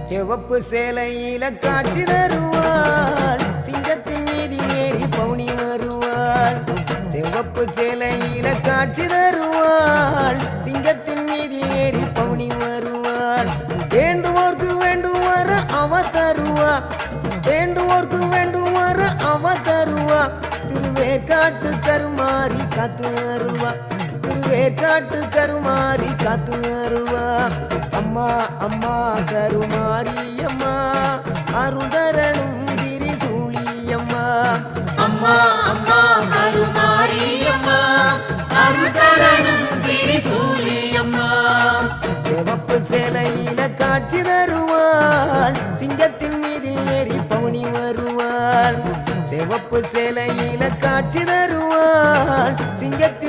சிவப்பு சேலையில காட்சி தருவாள் சிங்கத்தின் மீது ஏறி பவுனி வருவாள் சிவப்பு சேலையில காட்சி தருவாள் சிங்கத்தின் மீது ஏறி பவுனி வருவாள் வேண்டுவோர்க்கு வேண்டுவார அவ தருவா வேண்டுவோர்க்கு வேண்டுவார அவ தருவா திருவேற்காட்டு கருமாறி காத்து வருவா திருவேற்காட்டு கருமாறி காத்து வருவா அம்மா அம்மா கருமாரி அம்மா அருதரனும் திரிசூலி அம்மா அம்மா அம்மா கருமாரி அம்மா அருதரனும் திரிசூலி அம்மா சிவப்பு சேலையில காட்சி தருவாள் சிங்கத்தின் மீதில் ஏறி பவுனி வருவாள் சிவப்பு சேலையில காட்சி தருவாள் சிங்கத்தின்